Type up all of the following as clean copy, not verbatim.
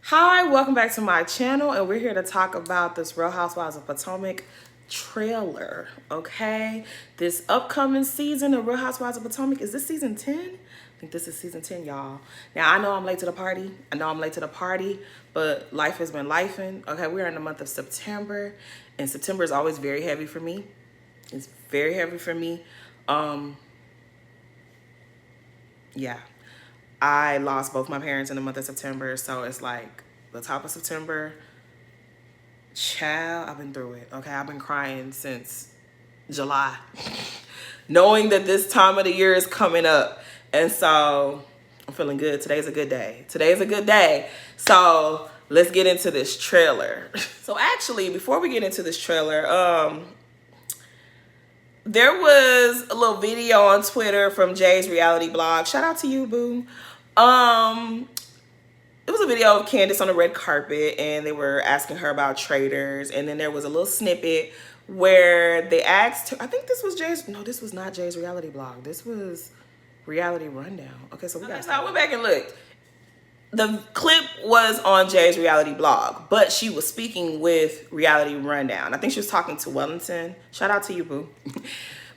Hi, welcome back to my channel, and we're here to talk about this Real Housewives of Potomac trailer, okay? This upcoming season of Real Housewives of Potomac, is this season 10? I think this is season 10, y'all. Now, I know I'm late to the party. But life has been lifing. Okay, we're in the month of September, and September is always very heavy for me. It's very heavy for me. Yeah. I lost both my parents in the month of September, so it's like the top of September. Child, I've been through it. Okay, I've been crying since July, knowing that this time of the year is coming up, and so I'm feeling good. Today's a good day. So let's get into this trailer. So actually, before we get into this trailer, there was a little video on Twitter from Jay's reality blog. Shout out to you, boo. It was a video of Candace on the red carpet, and they were asking her about traders. And then there was a little snippet where they asked her, I think this was Jay's, no, this was not Jay's reality blog. This was Reality Rundown. Okay, so I went back and looked. The clip was on Jay's reality blog, but she was speaking with Reality Rundown. I think she was talking to Wellington. Shout out to you, boo.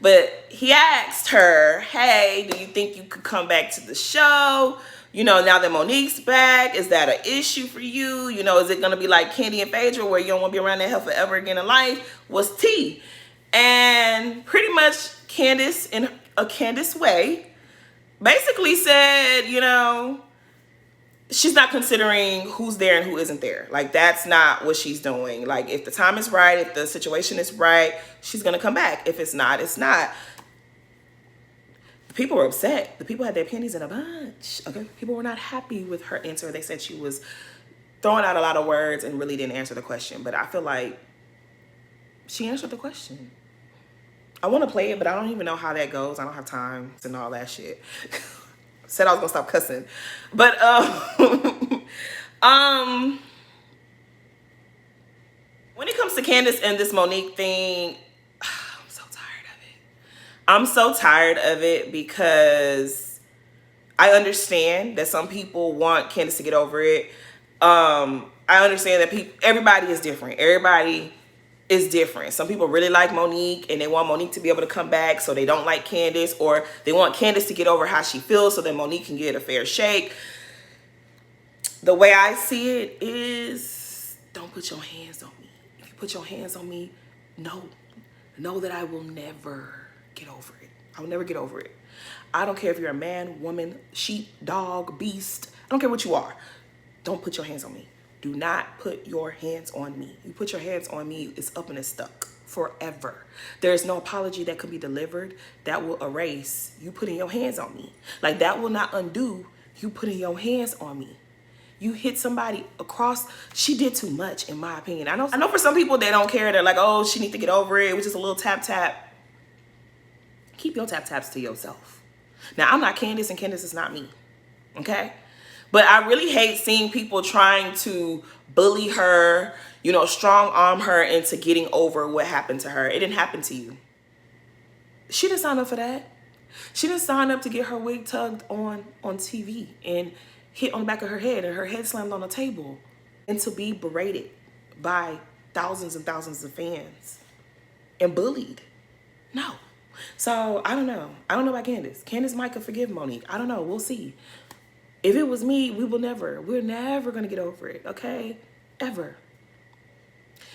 But he asked her, hey, do you think you could come back to the show? You know, now that Monique's back, is that an issue for you? You know, is it going to be like Candy and Phaedra where you don't want to be around that hell forever again in life? What's tea? And pretty much Candace, in a Candace way, basically said, you know, she's not considering who's there and who isn't there. Like, that's not what she's doing. Like, if the time is right, if the situation is right, she's going to come back. If it's not, it's not. The people were upset. The people had their panties in a bunch. Okay, people were not happy with her answer. They said she was throwing out a lot of words and really didn't answer the question. But I feel like she answered the question. I want to play it, but I don't even know how that goes. I don't have time and all that shit. Said I was gonna stop cussing, but when it comes to Candace and this Monique thing, I'm so tired of it. I'm so tired of it because I understand that some people want Candace to get over it. I understand that everybody is different. Everybody is different. Some people really like Monique and they want Monique to be able to come back, so they don't like Candace, or they want Candace to get over how she feels so that Monique can get a fair shake. The way I see it is, don't put your hands on me. If you put your hands on me, know that I will never get over it. I will never get over it. I don't care if you're a man, woman, sheep, dog, beast. I don't care what you are. Don't put your hands on me. Do not put your hands on me. You put your hands on me, it's up and it's stuck forever. There's no apology that can be delivered that will erase you putting your hands on me. Like, that will not undo you putting your hands on me. You hit somebody across. She did too much, in my opinion. I know for some people, they don't care. They're like, oh, she needs to get over it. It was just a little tap tap. Keep your tap taps to yourself. Now, I'm not Candace, and Candace is not me. Okay? But I really hate seeing people trying to bully her, you know, strong arm her into getting over what happened to her. It didn't happen to you. She didn't sign up for that. She didn't sign up to get her wig tugged on TV and hit on the back of her head and her head slammed on the table and to be berated by thousands and thousands of fans and bullied. No. So I don't know. I don't know about Candace. Candace might could forgive Monique. I don't know. We'll see. If it was me, we're never going to get over it, okay? Ever.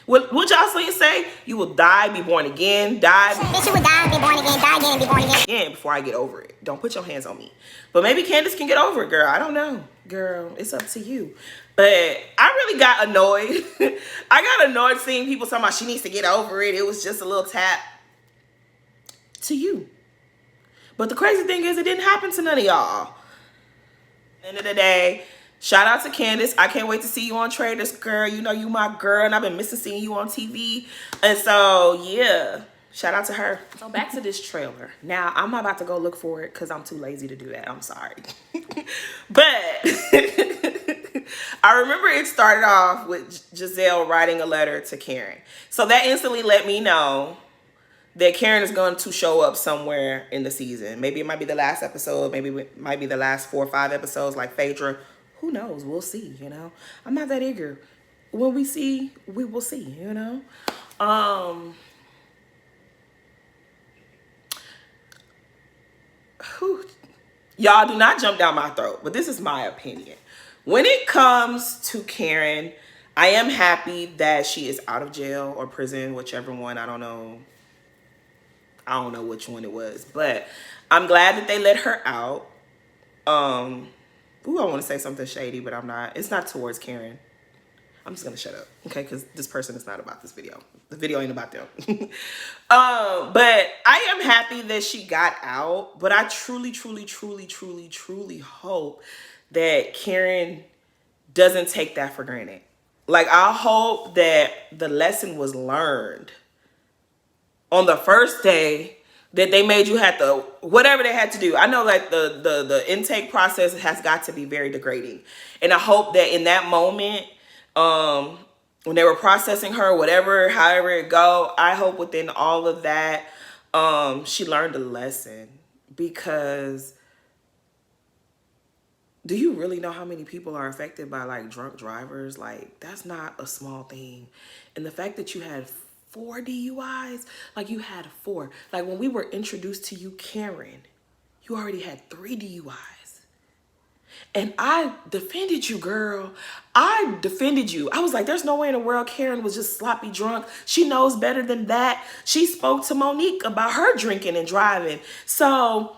What Jocelyn say? You will die, be born again, Bitch, you will die, be born again, die again, be born again. Before I get over it. Don't put your hands on me. But maybe Candace can get over it, girl. I don't know. Girl, it's up to you. But I really got annoyed. I got annoyed seeing people talking about she needs to get over it. It was just a little tap to you. But the crazy thing is, it didn't happen to none of y'all. End of the day, shout out to Candace. I can't wait to see you on Traders, girl. You know you my girl, and I've been missing seeing you on TV. And so, yeah, shout out to her. So back to this trailer. Now, I'm not about to go look for it because I'm too lazy to do that. I'm sorry. But I remember it started off with Giselle writing a letter to Karen. So that instantly let me know that Karen is going to show up somewhere in the season. Maybe it might be the last episode. Maybe it might be the last 4 or 5 episodes like Phaedra. who knows? We'll see, you know. I'm not that eager. When we see, we will see, you know. Um whew. Y'all do not jump down my throat, but this is my opinion. When it comes to Karen, I am happy that she is out of jail or prison, whichever one. I don't know. I don't know which one it was, but I'm glad that they let her out. Ooh, I want to say something shady, but I'm not. It's not towards Karen. I'm just gonna shut up, okay? Because this person is not about this video. The video ain't about them. But I am happy that she got out. But I truly, truly, truly, truly, truly hope that Karen doesn't take that for granted. Like, I hope that the lesson was learned on the first day, that they made you have to, whatever they had to do. I know that the intake process has got to be very degrading. And I hope that in that moment, when they were processing her, whatever, however it go, I hope within all of that, she learned a lesson. Because do you really know how many people are affected by like drunk drivers? Like, that's not a small thing. And the fact that you had 4 DUIs, like you had 4. Like when we were introduced to you, Karen, you already had 3 DUIs. And I defended you, girl. I defended you. I was like, there's no way in the world Karen was just sloppy drunk. She knows better than that. She spoke to Monique about her drinking and driving. So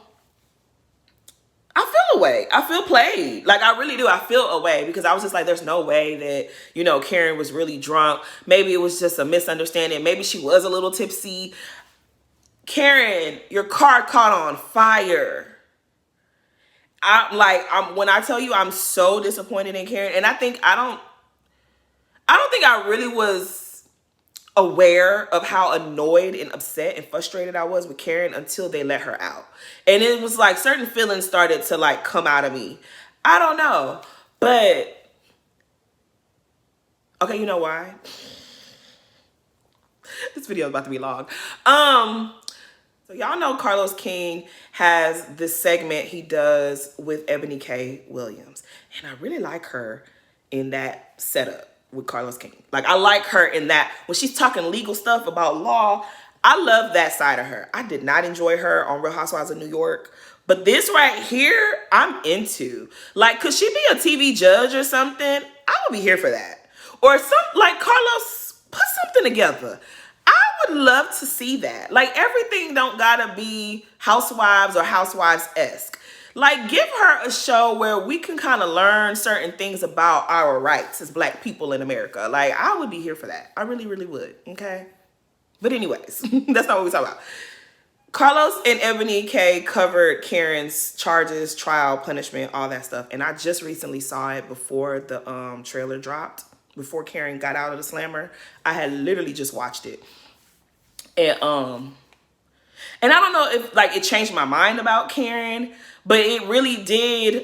I feel away. I feel played. Like, I really do. I feel away because I was just like, there's no way that, you know, Karen was really drunk. Maybe it was just a misunderstanding. Maybe she was a little tipsy. Karen, your car caught on fire. When I tell you I'm so disappointed in Karen, and I don't think I really was aware of how annoyed and upset and frustrated I was with Karen until they let her out. And it was like certain feelings started to like come out of me. I don't know. But okay, you know why? This video is about to be long. So y'all know Carlos King has this segment he does with Ebony K. Williams. And I really like her in that setup with Carlos King. Like, I like her in that when she's talking legal stuff about law. I love that side of her. I did not enjoy her on Real Housewives of New York. But this right here, I'm into. Like, could she be a TV judge or something? I would be here for that. Or like Carlos, put something together. I would love to see that. Like, everything don't gotta be Housewives or Housewives-esque. Like, give her a show where we can kind of learn certain things about our rights as Black people in America. Like, I would be here for that. I really, really would, okay? But anyways, that's not what we talk about. Carlos and Ebony K covered Karen's charges, trial, punishment, all that stuff. And I just recently saw it before the trailer dropped. Before Karen got out of the slammer. I had literally just watched it. And I don't know if like it changed my mind about Karen, but it really did.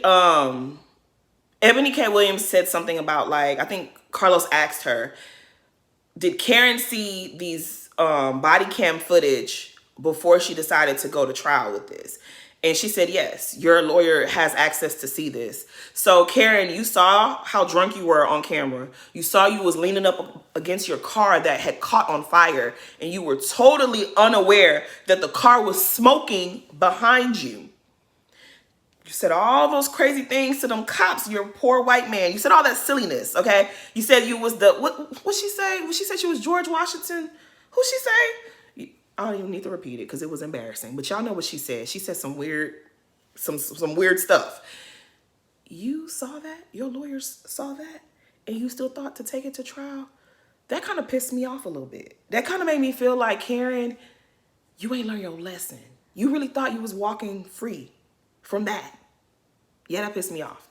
Ebony K. Williams said something about, like, I think Carlos asked her, did Karen see these body cam footage before she decided to go to trial with this? And she said, yes, your lawyer has access to see this. So Karen, you saw how drunk you were on camera. You saw you was leaning up against your car that had caught on fire. And you were totally unaware that the car was smoking behind you. You said all those crazy things to them cops. You're a poor white man. You said all that silliness, okay? You said you was the, what she say? What she said she was George Washington? Who she say? I don't even need to repeat it because it was embarrassing. But y'all know what she said. She said some weird stuff. You saw that? Your lawyers saw that? And you still thought to take it to trial? That kind of pissed me off a little bit. That kind of made me feel like, Karen, you ain't learned your lesson. You really thought you was walking free from that. Yeah, that pissed me off.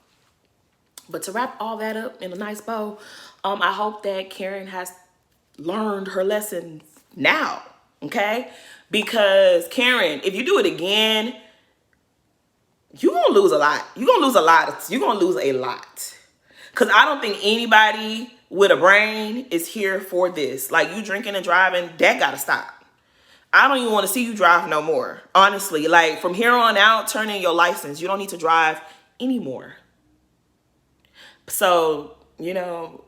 But to wrap all that up in a nice bow, I hope that Karen has learned her lesson now. Okay? Because Karen, if you do it again, you're going to lose a lot. You're going to lose a lot. You're going to lose a lot. Because I don't think anybody with a brain is here for this. Like, you drinking and driving, that got to stop. I don't even want to see you drive no more. Honestly, like, from here on out, turn in your license. You don't need to drive anymore. So, you know,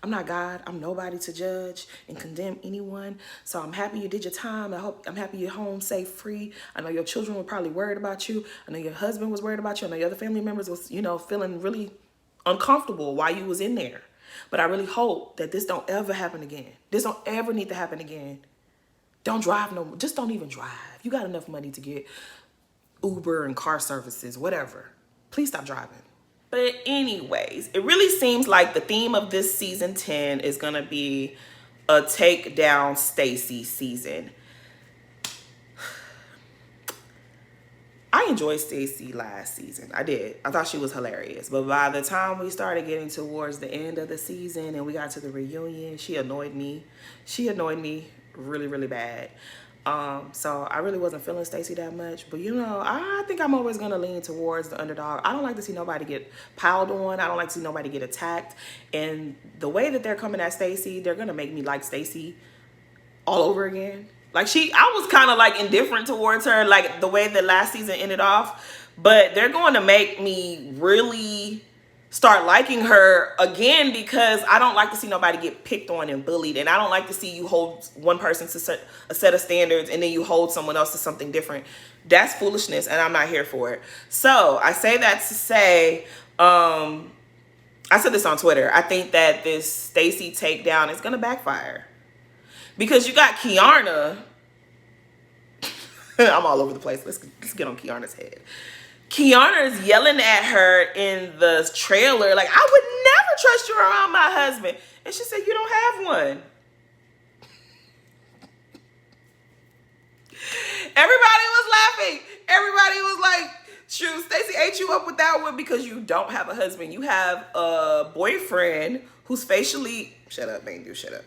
I'm not God. I'm nobody to judge and condemn anyone. So I'm happy you did your time. I'm happy you're home safe, free. I know your children were probably worried about you. I know your husband was worried about you. I know your other family members was, you know, feeling really uncomfortable while you was in there. But I really hope that this don't ever happen again. This don't ever need to happen again. Don't drive no more. Just don't even drive. You got enough money to get Uber and car services, whatever. Please stop driving. But anyways, it really seems like the theme of this season 10 is going to be a take down Stacey season. I enjoyed Stacey last season. I did. I thought she was hilarious. But by the time we started getting towards the end of the season and we got to the reunion, she annoyed me. She annoyed me really, really bad. So I really wasn't feeling Stacey that much. But, you know, I think I'm always going to lean towards the underdog. I don't like to see nobody get piled on. I don't like to see nobody get attacked. And the way that they're coming at Stacey, they're going to make me like Stacey all over again. Like I was kind of like indifferent towards her, like the way that last season ended off. But they're going to make me really start liking her again, because I don't like to see nobody get picked on and bullied. And I don't like to see you hold one person to a set of standards and then you hold someone else to something different. That's foolishness, and I'm not here for it. So I say that to say, I said this on Twitter. I think that this Stacey takedown is going to backfire. Because you got Kiana. I'm all over the place. Let's get on Kiana's head. Kiana's yelling at her in the trailer, like, I would never trust you around my husband. And she said, you don't have one. Everybody was laughing. Everybody was like, shoot, Stacey ate you up with that one because you don't have a husband. You have a boyfriend who's facially... Shut up, man. Shut up.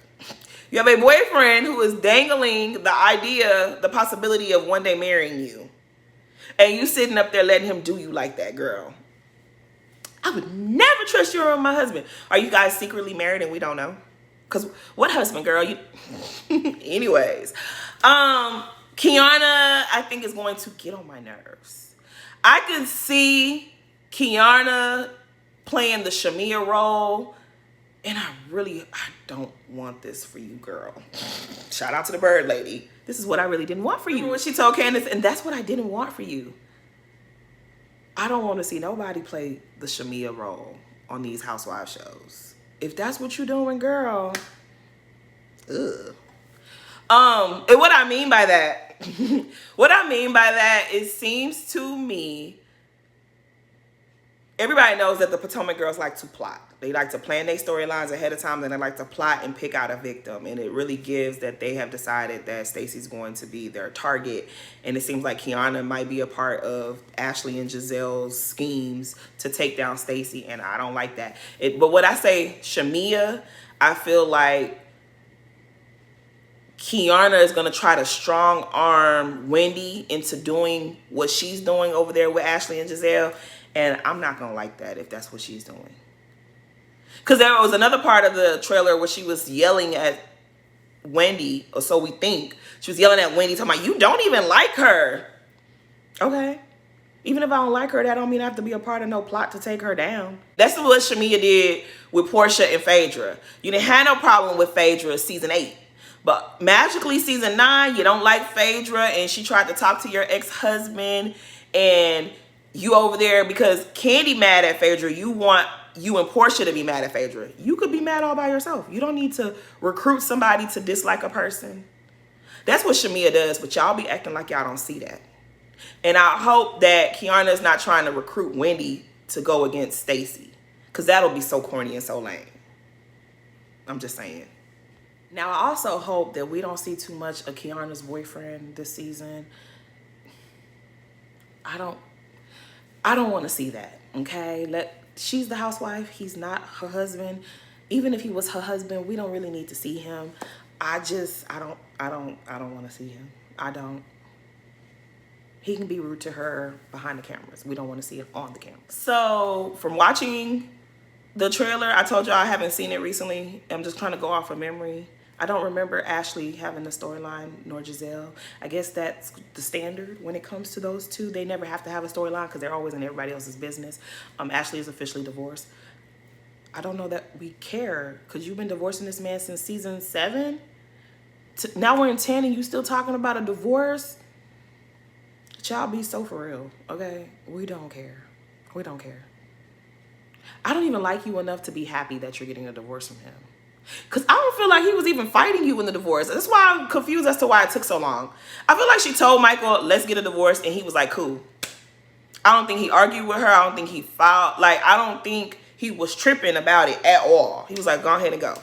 You have a boyfriend who is dangling the possibility of one day marrying you. And you sitting up there letting him do you like that, girl. I would never trust you around my husband. Are you guys secretly married and we don't know? Because what husband, girl? Anyways. Kiana, I think, is going to get on my nerves. I can see Kiana playing the Shamia role. And I don't want this for you, girl. Shout out to the bird lady. This is what I really didn't want for you. When she told Candace, and that's what I didn't want for you. I don't want to see nobody play the Shamia role on these Housewives shows. If that's what you're doing, girl. Ugh. And what I mean by that, it seems to me, everybody knows that the Potomac girls like to plot. They like to plan their storylines ahead of time, and they like to plot and pick out a victim. And it really gives that they have decided that Stacey's going to be their target. And it seems like Kiana might be a part of Ashley and Giselle's schemes to take down Stacey, and I don't like that. But when I say Shamia, I feel like Kiana is going to try to strong arm Wendy into doing what she's doing over there with Ashley and Giselle. And I'm not going to like that if that's what she's doing. Because there was another part of the trailer where she was yelling at Wendy, or so we think. She was yelling at Wendy, talking about, you don't even like her. Okay. Even if I don't like her, that don't mean I have to be a part of no plot to take her down. That's what Shamia did with Portia and Phaedra. You didn't have no problem with Phaedra season 8. But magically season 9, you don't like Phaedra, and she tried to talk to your ex-husband, and you over there because Candy mad at Phaedra. You want you and Portia to be mad at Phaedra. You could be mad all by yourself. You don't need to recruit somebody to dislike a person. That's what Shamia does, but y'all be acting like y'all don't see that. And I hope that Kiana's not trying to recruit Wendy to go against Stacey, because that'll be so corny and so lame. I'm just saying. Now, I also hope that we don't see too much of Kiana's boyfriend this season. I don't want to see that, okay? She's the housewife. He's not her husband. Even if he was her husband, we don't really need to see him. I don't want to see him. I don't. He can be rude to her behind the cameras. We don't want to see it on the camera. So from watching the trailer, I told y'all I haven't seen it recently. I'm just trying to go off of memory. I don't remember Ashley having the storyline, nor Giselle. I guess that's the standard when it comes to those two. They never have to have a storyline because they're always in everybody else's business. Ashley is officially divorced. I don't know that we care, because you've been divorcing this man since season 7. Now we're in 10 and you still talking about a divorce? Child, be so for real, okay? We don't care. We don't care. I don't even like you enough to be happy that you're getting a divorce from him. Because I don't feel like he was even fighting you in the divorce. That's why I'm confused as to why it took so long. I feel like she told Michael, let's get a divorce, and he was like, cool. I don't think he argued with her. I don't think he filed. Like, I don't think he was tripping about it at all. He was like, go ahead and go.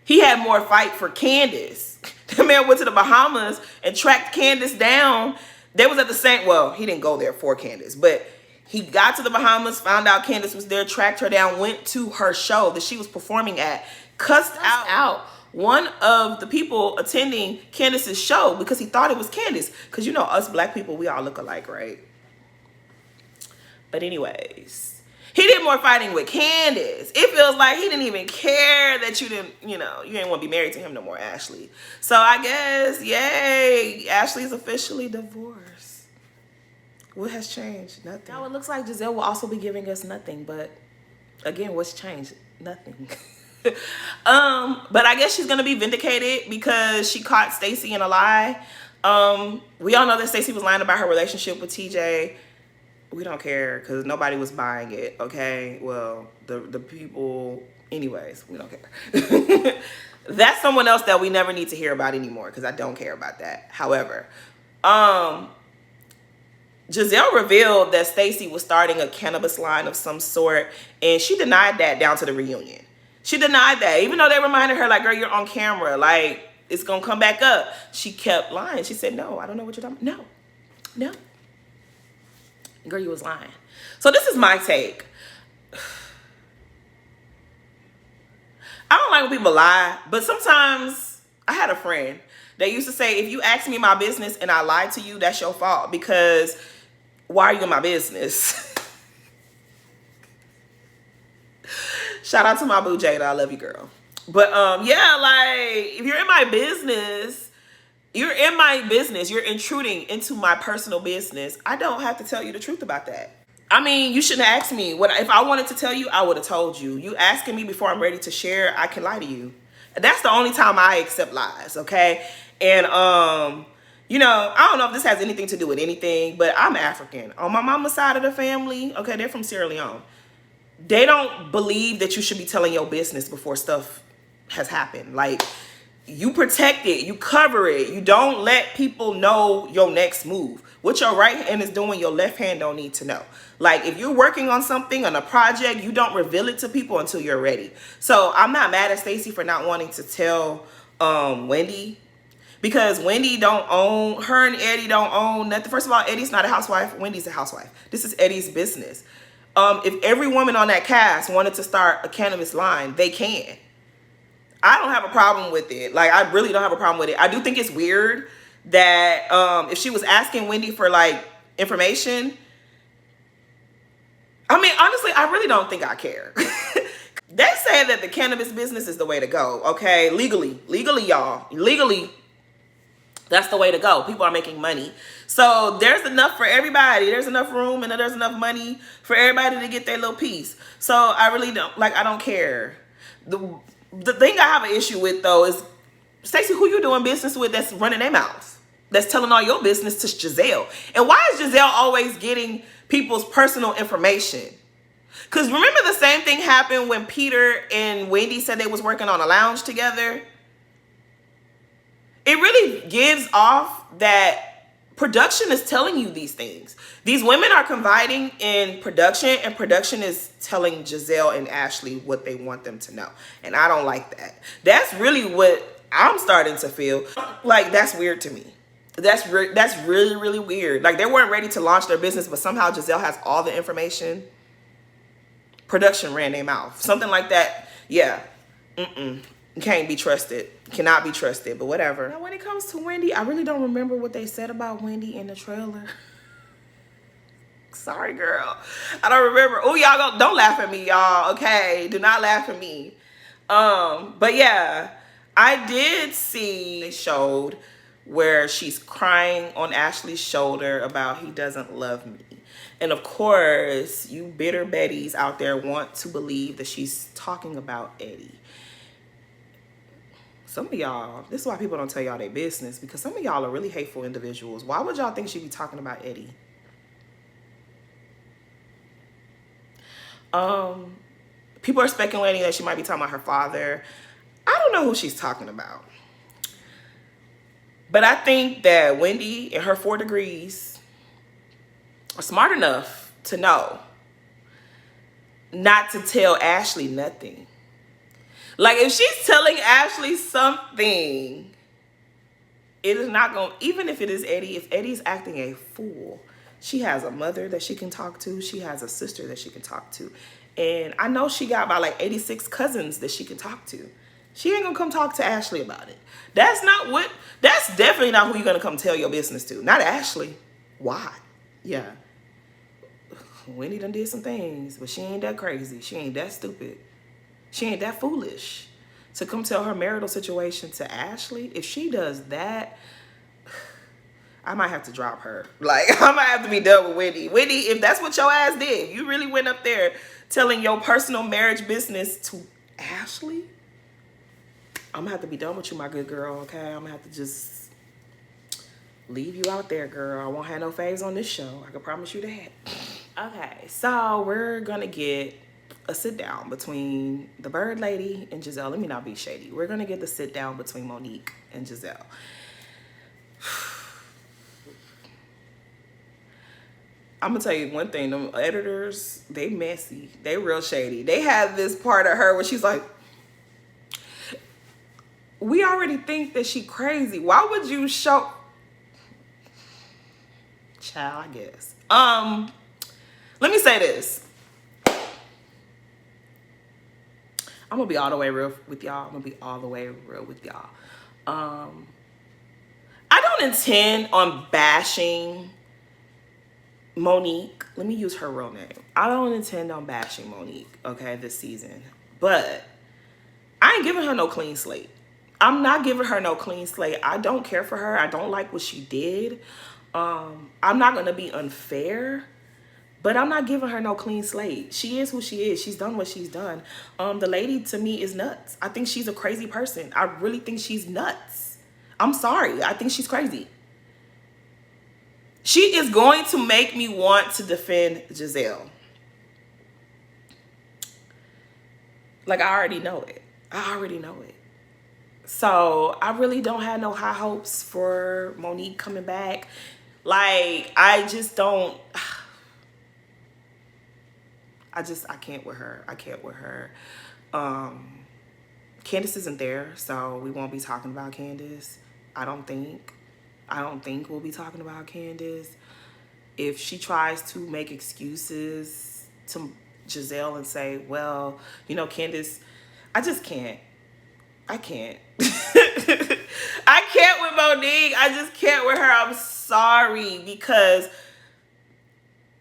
He had more fight for Candace. The man went to the Bahamas and tracked Candace down. They was at the same, well, he didn't go there for Candace, but he got to the Bahamas, found out Candace was there, tracked her down, went to her show that she was performing at, cussed out one of the people attending Candace's show because he thought it was Candace. Because you know, us black people, we all look alike, right? But anyways, he did more fighting with Candace. It feels like he didn't even care that you didn't, you know, you didn't want to be married to him no more, Ashley. So I guess, yay, Ashley's officially divorced. What has changed? Nothing. Now it looks like Giselle will also be giving us nothing, but again, what's changed? Nothing. But I guess she's gonna be vindicated because she caught Stacey in a lie. We all know that Stacey was lying about her relationship with TJ. We don't care because nobody was buying it, okay? Well, the people, anyways, we don't care. That's someone else that we never need to hear about anymore because I don't care about that. However, Giselle revealed that Stacey was starting a cannabis line of some sort, and she denied that down to the reunion. She denied that, even though they reminded her, like, girl, you're on camera, like, it's gonna come back up. She kept lying. She said, no, I don't know what you're talking about. No. Girl, you was lying. So this is my take. I don't like when people lie, but sometimes I had a friend that used to say, if you ask me my business and I lied to you, that's your fault, because why are you in my business? Shout out to my boo Jada. I love you, girl. But yeah, like, if you're in my business, you're in my business. You're intruding into my personal business. I don't have to tell you the truth about that. I mean, you shouldn't have asked me. If I wanted to tell you, I would have told you. You asking me before I'm ready to share, I can lie to you. That's the only time I accept lies, okay? And, you know, I don't know if this has anything to do with anything, but I'm African. On my mama's side of the family, okay, they're from Sierra Leone. They don't believe that you should be telling your business before stuff has happened. Like, you protect it, you cover it. You don't let people know your next move. What your right hand is doing, your left hand don't need to know. Like, if you're working on something, on a project, you don't reveal it to people until you're ready. So I'm not mad at Stacey for not wanting to tell Wendy, because Wendy don't own, her and Eddie don't own nothing. First of all, Eddie's not a housewife. Wendy's a housewife. This is Eddie's business. If every woman on that cast wanted to start a cannabis line, they can. I don't have a problem with it. Like, I really don't have a problem with it. I do think it's weird that if she was asking Wendy for, like, information, I mean, honestly, I really don't think I care. They say that the cannabis business is the way to go, okay? Legally, y'all. Legally, that's the way to go. People are making money. So there's enough for everybody. There's enough room and there's enough money for everybody to get their little piece. So I really don't, like, I don't care. The thing I have an issue with, though, is, Stacey, who you doing business with that's running their mouths? That's telling all your business to Giselle? And why is Giselle always getting people's personal information? Because remember the same thing happened when Peter and Wendy said they was working on a lounge together? It really gives off that production is telling you these things. These women are confiding in production, and production is telling Giselle and Ashley what they want them to know. And I don't like that. That's really what I'm starting to feel. Like, that's weird to me. That's really, really weird. Like, they weren't ready to launch their business, but somehow Giselle has all the information. Production ran their mouth. Something like that. Yeah. Can't be trusted. Cannot be trusted, but whatever. Now, when it comes to Wendy, I really don't remember what they said about Wendy in the trailer. Sorry, girl. I don't remember. Oh, y'all don't laugh at me, y'all. Okay, do not laugh at me. But yeah, I did see they showed where she's crying on Ashley's shoulder about he doesn't love me. And of course, you bitter Bettys out there want to believe that she's talking about Eddie. Some of y'all, this is why people don't tell y'all their business, because some of y'all are really hateful individuals. Why would y'all think she'd be talking about Eddie? People are speculating that she might be talking about her father. I don't know who she's talking about. But I think that Wendy and her 4 degrees are smart enough to know not to tell Ashley nothing. Like, if she's telling Ashley something, it is not going to, even if it is Eddie, if Eddie's acting a fool, she has a mother that she can talk to. She has a sister that she can talk to. And I know she got about like 86 cousins that she can talk to. She ain't going to come talk to Ashley about it. That's definitely not who you're going to come tell your business to. Not Ashley. Why? Yeah. Wendy done did some things, but she ain't that crazy. She ain't that stupid. She ain't that foolish to come tell her marital situation to Ashley. If she does that, I might have to drop her. Like, I might have to be done with Wendy. Wendy, if that's what your ass did, you really went up there telling your personal marriage business to Ashley, I'm going to have to be done with you, my good girl, okay? I'm going to have to just leave you out there, girl. I won't have no faves on this show. I can promise you that. Okay, so we're going to get a sit down between the bird lady and Giselle. Let me not be shady. We're going to get the sit down between Monique and Giselle. I'm going to tell you one thing. Them editors, they messy. They real shady. They had this part of her where she's like, we already think that she crazy. Why would you show... Child, I guess. Let me say this. I'm going to be all the way real with y'all. I'm going to be all the way real with y'all. I don't intend on bashing Monique. Let me use her real name. I don't intend on bashing Monique, okay, this season. But I ain't giving her no clean slate. I'm not giving her no clean slate. I don't care for her. I don't like what she did. I'm not going to be unfair, but I'm not giving her no clean slate. She is who she is. She's done what she's done. The lady, to me, is nuts. I think she's a crazy person. I really think she's nuts. I'm sorry. I think she's crazy. She is going to make me want to defend Giselle. Like, I already know it. I already know it. So I really don't have no high hopes for Monique coming back. Like, I just don't. I can't with her. I can't with her. Candace isn't there, so we won't be talking about Candace. I don't think we'll be talking about Candace. If she tries to make excuses to Giselle and say, well, you know, Candace, I just can't. I can't. I can't with Monique. I just can't with her. I'm sorry, because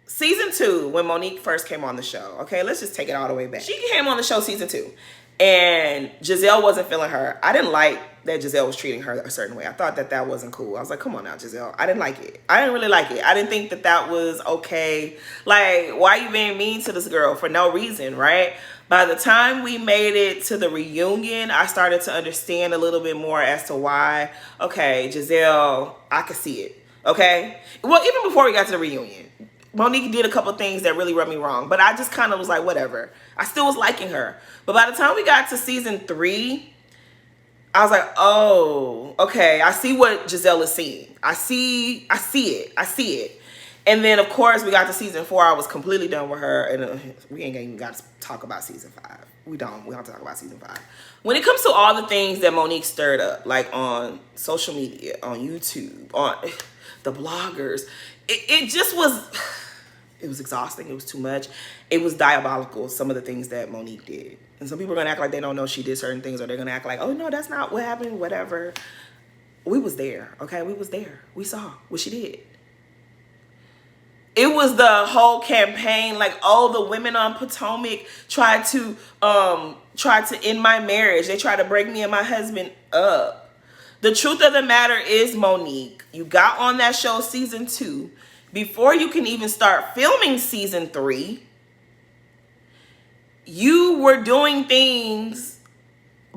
season 2, when Monique first came on the show, okay, let's just take it all the way back. She came on the show season 2, and Giselle wasn't feeling her. I didn't like that Giselle was treating her a certain way. I thought that that wasn't cool. I was like, come on now, Giselle. I didn't like it. I didn't really like it. I didn't think that that was okay. Like, why are you being mean to this girl for no reason, right? By the time we made it to the reunion, I started to understand a little bit more as to why, okay, Giselle, I could see it, okay? Well, even before we got to the reunion, Monique did a couple things that really rubbed me wrong, but I just kind of was like, whatever. I still was liking her. But by the time we got to season 3, I was like, oh, okay, I see what Giselle is seeing. I see it. And then, of course, we got to season 4. I was completely done with her. And we ain't even got to talk about season 5. We don't talk about season 5. When it comes to all the things that Monique stirred up, like on social media, on YouTube, on the bloggers, it just was, it was exhausting. It was too much. It was diabolical, some of the things that Monique did. And some people are going to act like they don't know she did certain things, or they're going to act like, oh, no, that's not what happened, whatever. We was there, okay? We was there. We saw what she did. It was the whole campaign, like, oh, the women on Potomac tried to end my marriage. They tried to break me and my husband up. The truth of the matter is, Monique, you got on that show season 2 before you can even start filming season 3, you were doing things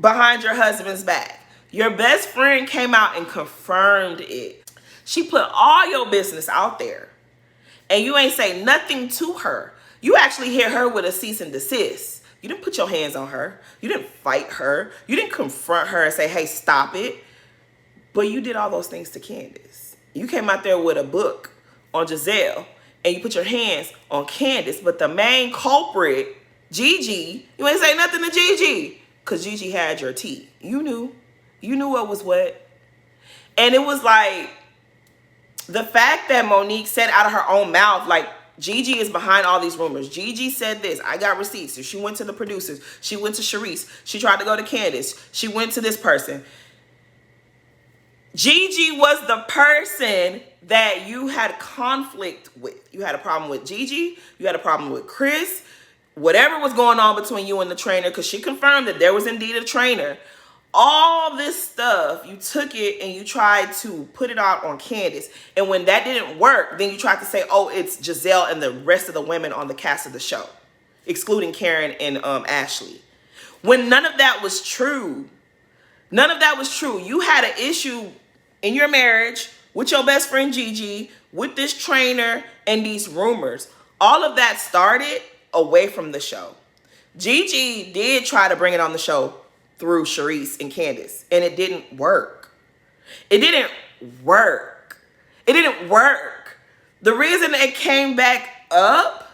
behind your husband's back. Your best friend came out and confirmed it. She put all your business out there, and you ain't say nothing to her. You actually hit her with a cease and desist. You didn't put your hands on her. You didn't fight her. You didn't confront her and say, hey, stop it. But you did all those things to Candace. You came out there with a book on Giselle, and you put your hands on Candace. But the main culprit, Gigi, you ain't say nothing to Gigi, because Gigi had your tea. You knew. You knew what was what. And it was like, the fact that Monique said out of her own mouth, like, Gigi is behind all these rumors. Gigi said this. I got receipts. So she went to the producers. She went to Sharice. She tried to go to Candace. She went to this person. Gigi was the person that you had conflict with. You had a problem with Gigi. You had a problem with Chris. Whatever was going on between you and the trainer, because she confirmed that there was indeed a trainer. All this stuff, you took it and you tried to put it out on Candace. And when that didn't work, then you tried to say, oh, it's Giselle and the rest of the women on the cast of the show, excluding Karen and Ashley. When none of that was true. None of that was true. You had an issue in your marriage with your best friend Gigi, with this trainer, and these rumors. All of that started away from the show. Gigi did try to bring it on the show through Sharice and Candace, and it didn't work. It didn't work. It didn't work. The reason it came back up,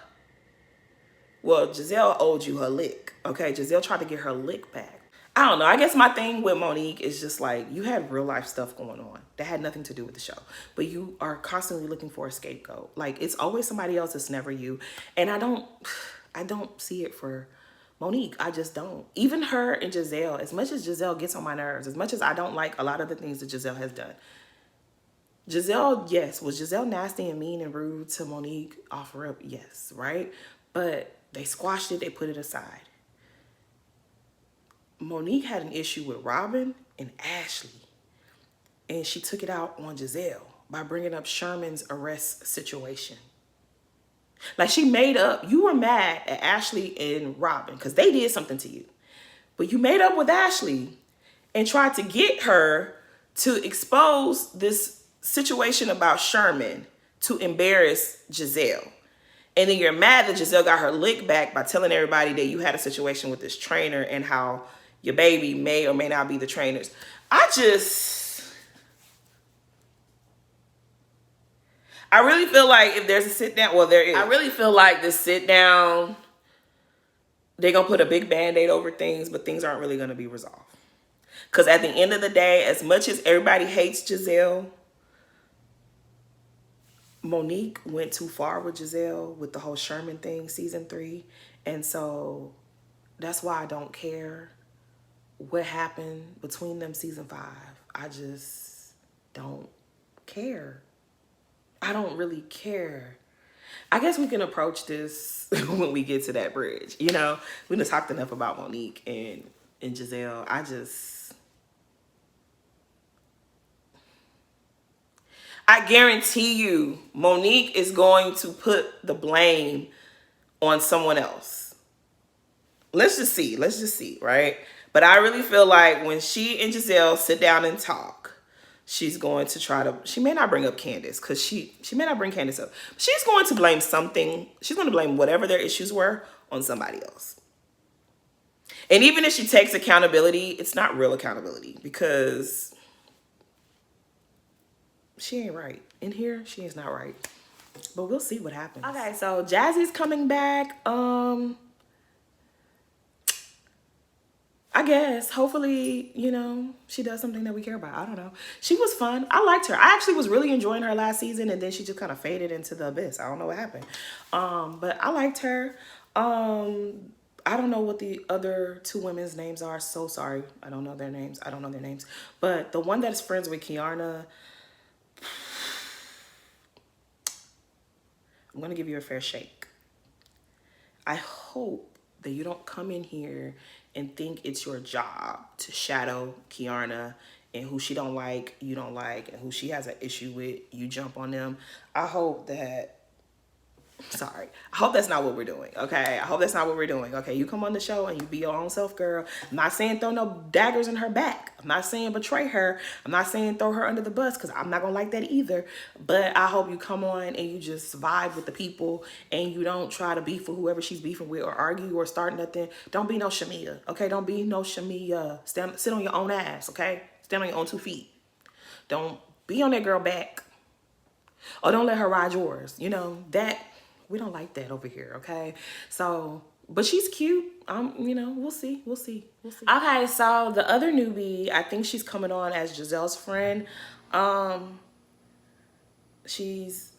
well, Giselle owed you her lick. Okay, Giselle tried to get her lick back. I don't know. I guess my thing with Monique is just like, you had real life stuff going on that had nothing to do with the show, but you are constantly looking for a scapegoat. Like, it's always somebody else. It's never you. And I don't see it for Monique. I just don't. Even her and Giselle, as much as Giselle gets on my nerves, as much as I don't like a lot of the things that Giselle has done. Giselle, yes. Was Giselle nasty and mean and rude to Monique off rip? Yes, right? But they squashed it. They put it aside. Monique had an issue with Robin and Ashley, and she took it out on Giselle by bringing up Sherman's arrest situation. Like, she made up, you were mad at Ashley and Robin because they did something to you. But you made up with Ashley and tried to get her to expose this situation about Sherman to embarrass Giselle. And then you're mad that Giselle got her lick back by telling everybody that you had a situation with this trainer and how your baby may or may not be the trainer's. I really feel like if there's a sit down, well, there is. I really feel like this sit down, they're going to put a big Band-Aid over things, but things aren't really going to be resolved. Because at the end of the day, as much as everybody hates Giselle, Monique went too far with Giselle with the whole Sherman thing, season 3. And so that's why I don't care what happened between them season 5. I just don't care. I don't really care. I guess we can approach this when we get to that bridge. You know, we done talked enough about Monique and Giselle. I guarantee you, Monique is going to put the blame on someone else. Let's just see, right? But I really feel like when she and Giselle sit down and talk, she's going to try to, she may not bring up Candace, because she may not bring Candace up. She's going to blame something. She's going to blame whatever their issues were on somebody else. And even if she takes accountability, it's not real accountability, because she ain't right. In here, she is not right. But we'll see what happens. Okay, so Jazzy's coming back. I guess, hopefully, you know, she does something that we care about. I don't know. She was fun. I liked her. I actually was really enjoying her last season, and then she just kind of faded into the abyss. I don't know what happened. But I liked her. I don't know what the other 2 women's names are. So sorry. I don't know their names. But the one that is friends with Kiarna, I'm going to give you a fair shake. I hope that you don't come in here and think it's your job to shadow Kiarna and who she don't like, you don't like, and who she has an issue with, you jump on them. I hope that's not what we're doing, okay? I hope that's not what we're doing, okay? You come on the show and you be your own self, girl. I'm not saying throw no daggers in her back. I'm not saying betray her. I'm not saying throw her under the bus, because I'm not gonna like that either. But I hope you come on and you just vibe with the people and you don't try to beef with whoever she's beefing with or argue or start nothing. Don't be no Shamia, okay? Don't be no Shamia. Sit on your own ass, okay? Stand on your own 2 feet. Don't be on that girl back. Or don't let her ride yours. You know, we don't like that over here, okay? So, but she's cute. You know, we'll see. Okay, so the other newbie, I think she's coming on as Giselle's friend. She's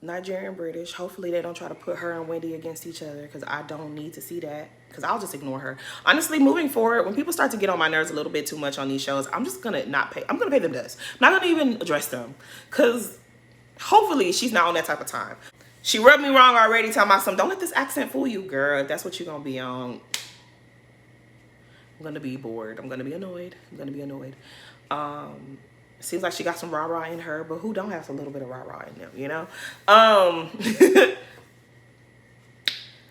Nigerian British. Hopefully they don't try to put her and Wendy against each other, because I don't need to see that, because I'll just ignore her. Honestly, moving forward, when people start to get on my nerves a little bit too much on these shows, I'm just gonna I'm gonna pay them dust. I'm not gonna even address them, because hopefully she's not on that type of time. She rubbed me wrong already, talking about don't let this accent fool you, girl. If that's what you're gonna be on, I'm gonna be bored. I'm gonna be annoyed. Seems like she got some rah-rah in her, but who don't have a little bit of rah-rah in them, you know?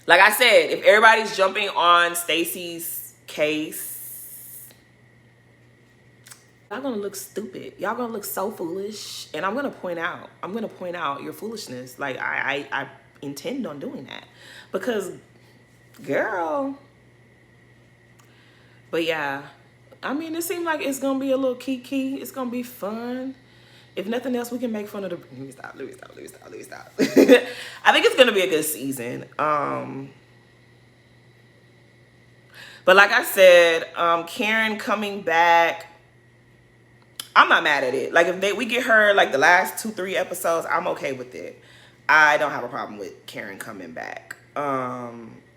Like I said, if everybody's jumping on Stacey's case, y'all gonna look stupid. Y'all gonna look so foolish. And I'm gonna point out your foolishness. Like, I intend on doing that. Because, girl. But yeah, I mean, it seems like it's gonna be a little kiki. It's gonna be fun. If nothing else, we can make fun of the... Let me stop. I think it's gonna be a good season. But like I said, Karen coming back, I'm not mad at it. Like, if we get her like the last 2-3 episodes, I'm okay with it. I don't have a problem with Karen coming back.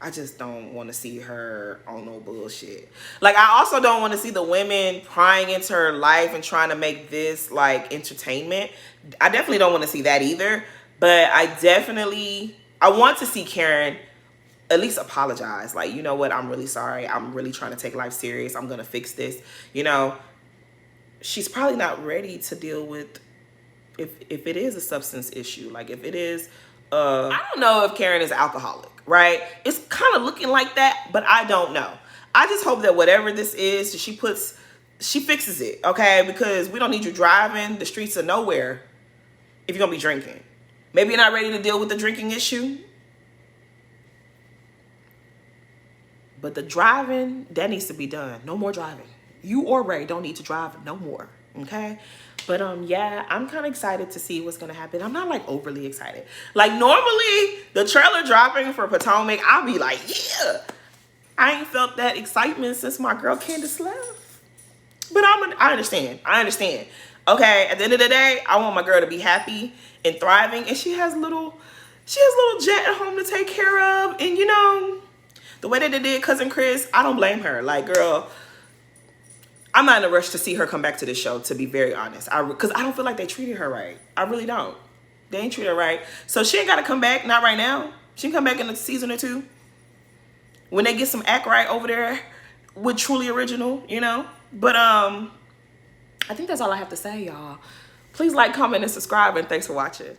I just don't want to see her on no bullshit. Like, I also don't want to see the women prying into her life and trying to make this like entertainment. I definitely don't want to see that either. But I want to see Karen at least apologize. Like, you know what? I'm really sorry. I'm really trying to take life serious. I'm going to fix this. You know, she's probably not ready to deal with if it is a substance issue. Like, if it is, I don't know if Karen is alcoholic, right? It's kind of looking like that, but I don't know. I just hope that whatever this is, she fixes it, okay? Because we don't need you driving the streets of nowhere if you're going to be drinking. Maybe you're not ready to deal with the drinking issue. But the driving, that needs to be done. No more driving. You or Ray don't need to drive no more, okay? But yeah, I'm kind of excited to see what's going to happen. I'm not like overly excited. Like, normally the trailer dropping for Potomac, I'll be like, yeah. I ain't felt that excitement since my girl Candace left. But I understand. Okay, at the end of the day, I want my girl to be happy and thriving, and she has little Jet at home to take care of. And you know, the way that they did Cousin Chris, I don't blame her. Like, girl, I'm not in a rush to see her come back to this show, to be very honest. Because I don't feel like they treated her right. I really don't. They ain't treated her right. So she ain't got to come back. Not right now. She can come back in a season or 2. When they get some act right over there with Truly Original, you know. But I think that's all I have to say, y'all. Please like, comment, and subscribe. And thanks for watching.